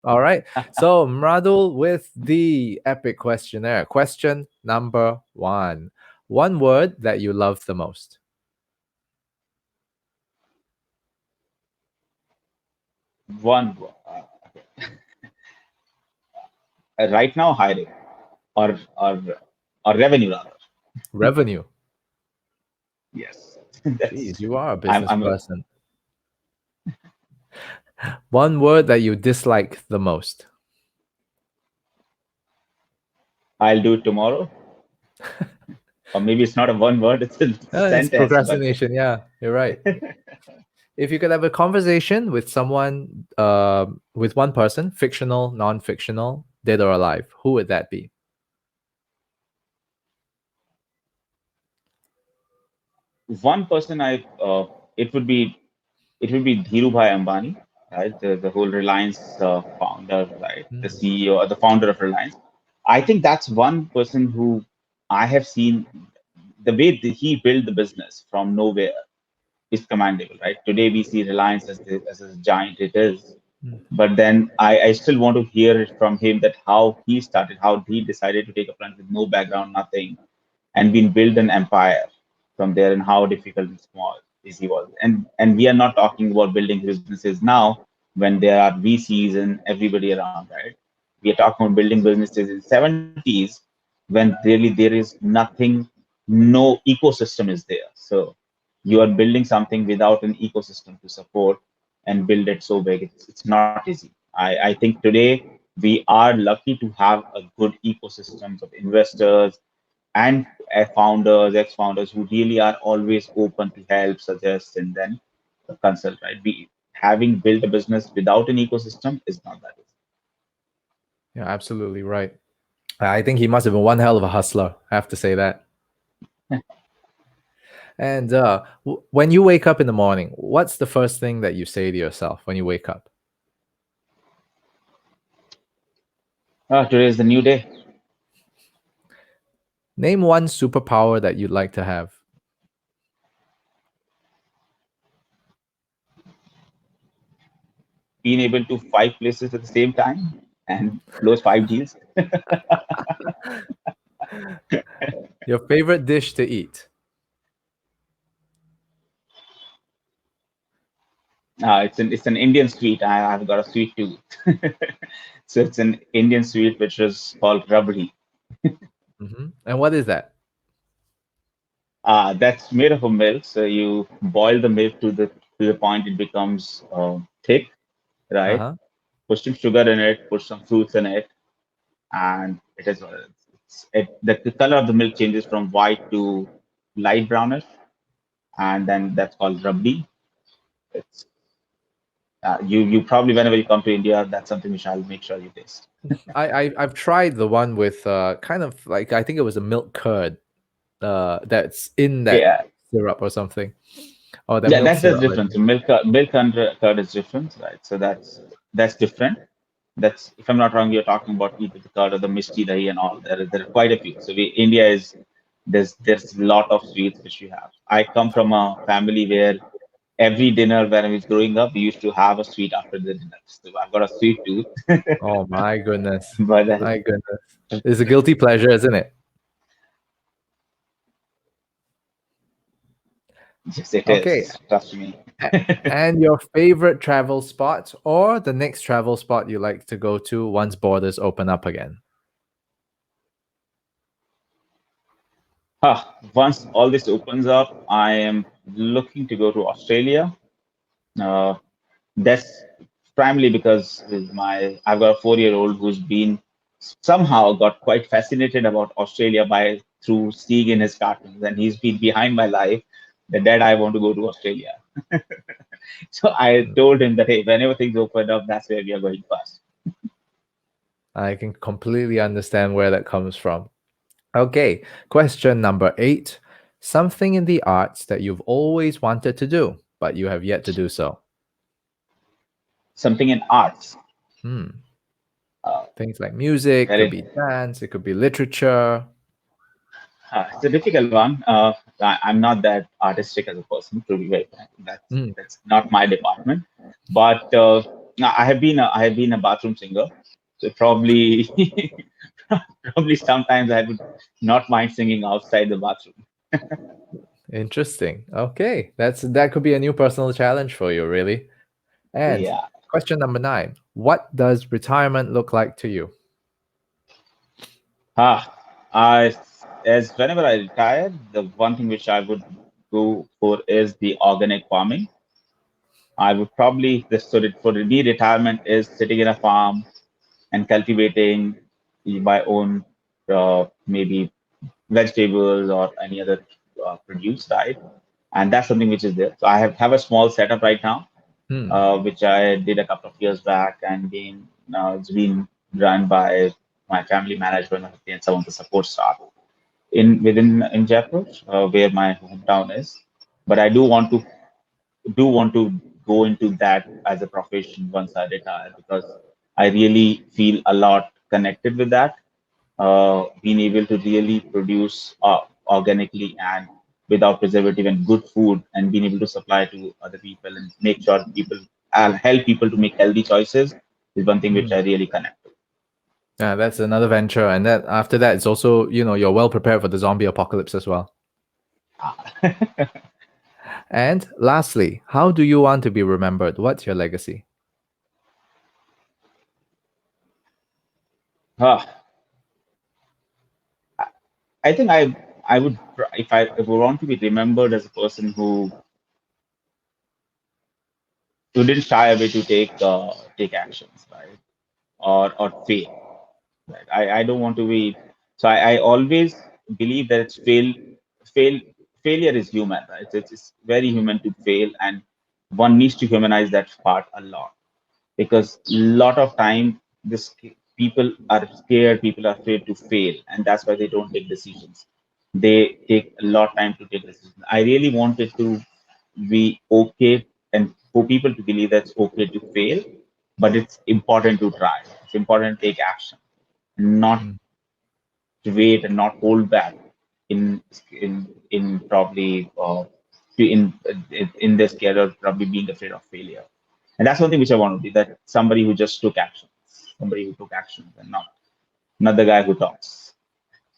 All right. So, Mradul, with the epic questionnaire. Question number one. One word that you love the most. One right now hiring or or or revenue rather. Revenue. Yes, Jeez, that's you are a I'm business I'm a, person. One word that you dislike the most. I'll do it tomorrow, or maybe it's not a one word, it's a It's sentence, but procrastination. Yeah, you're right. If you could have a conversation with someone, with one person, fictional, non-fictional, dead or alive, who would that be? one person it would be Dhirubhai Ambani, right? The whole Reliance founder, right? The Mm. CEO or the founder of Reliance. I think that's one person who I have seen the way that he built the business from nowhere is commendable, right? Today we see Reliance as a giant it is, Mm. but then I still want to hear it from him that how he started, how he decided to take a plunge with no background, nothing, and been build an empire from there, and how difficult and small is he was. And we are not talking about building businesses now when there are VCs and everybody around, right? We are talking about building businesses in 70s when really there is nothing, no ecosystem is there. So you are building something without an ecosystem to support and build it so big. It's not easy. I think today we are lucky to have a good ecosystems of investors and founders, ex-founders who really are always open to help, suggest, and then consult. Right? We having built a business without an ecosystem is not that You're absolutely right. I think he must have been one hell of a hustler. I have to say that. And when you wake up in the morning, what's the first thing that you say to yourself when you wake up? Today is the new day. Name one superpower that you'd like to have. Being able to five places at the same time and close five deals. Your favorite dish to eat. It's an Indian sweet. I've got a sweet tooth. So it's an Indian sweet which is called rabdi. And what is that? That's made of a milk. So you boil the milk to the point it becomes thick, Uh right? huh. Put some sugar in it, put some fruits in it, and it is the color of the milk changes from white to light brownish, and then that's called rabdi. It's you probably whenever you come to India, that's something which I'll make sure you taste. I've tried the one with kind of like I think it was a milk curd that's in that Yeah, syrup or something. Oh, that yeah, milk that's the syrup, I difference. think. Milk and curd is different, right? So that's different. That's if I'm not wrong, you're talking about either the curd or the misti dahi and all. There are quite a few. So India is there's a lot of sweets which we have. I come from a family where every dinner when I was growing up, we used to have a sweet after the dinner. So I've got a sweet tooth, Oh my goodness. but My goodness. It's a guilty pleasure, isn't it? yes, it Okay. is. Trust me. a- And your favorite travel spot or the next travel spot you like to go to once borders open up again? Once all this opens up, I am looking to go to Australia. Uh, that's primarily because with I've got a 4 year old who's been somehow got quite fascinated about Australia by through seeing in his cartoons, and he's been behind my life. That Dad, I want to go to Australia. So I Mm, told him that hey, whenever things open up, that's where we are going first. I can completely understand where that comes from. Okay, question number 8. Something in the arts that you've always wanted to do, but you have yet to do so. Something in arts. Hmm. Uh, Things like music, could very be dance, it could be literature. It's a difficult one. I'm not that artistic as a person, to be very frank. That's Hmm. that's not my department. But Now, I have been a bathroom singer, so probably probably sometimes I would not mind singing outside the bathroom. Interesting. Okay, that could be a new personal challenge for you, really. And Yeah. question number 9. What does retirement look like to you? Ah, I as whenever I retire, the one thing which I would go for is the organic farming. I would probably this so that for me retirement is sitting in a farm and cultivating my own maybe vegetables or any other produce, right? And that's something which is there. So I have a small setup right now, Hmm. which I did a couple of years back, and been it's been run by my family management and some of the support staff in within in Jaipur, where my hometown is. But I do want to go into that as a profession once I retire because I really feel a lot connected with that. Being able to really produce organically and without preservative and good food, and being able to supply to other people and make sure people and help people to make healthy choices is one thing which Hmm. I really connect Yeah, that's another venture, and that after that, it's also you're well prepared for the zombie apocalypse as well. with. And lastly, how do you want to be remembered? What's your legacy? Ah, I think I would if I want to be remembered as a person who didn't shy away to take actions, right? Or fail. Right? I don't want to be so I always believe that fail failure is human, right? It's very human to fail, and one needs to humanize that part a lot because a lot of time this people are scared, people are afraid to fail, and that's why they don't take decisions. They take a lot of time to take decisions. I really wanted to be okay and for people to believe that it's okay to fail, but it's important to try. It's important to take action, not Mm. wait and not hold back in in probably in this career, probably being afraid of failure. And that's one thing which I want to be, that somebody who just took action, somebody who took action, and not the guy who talks.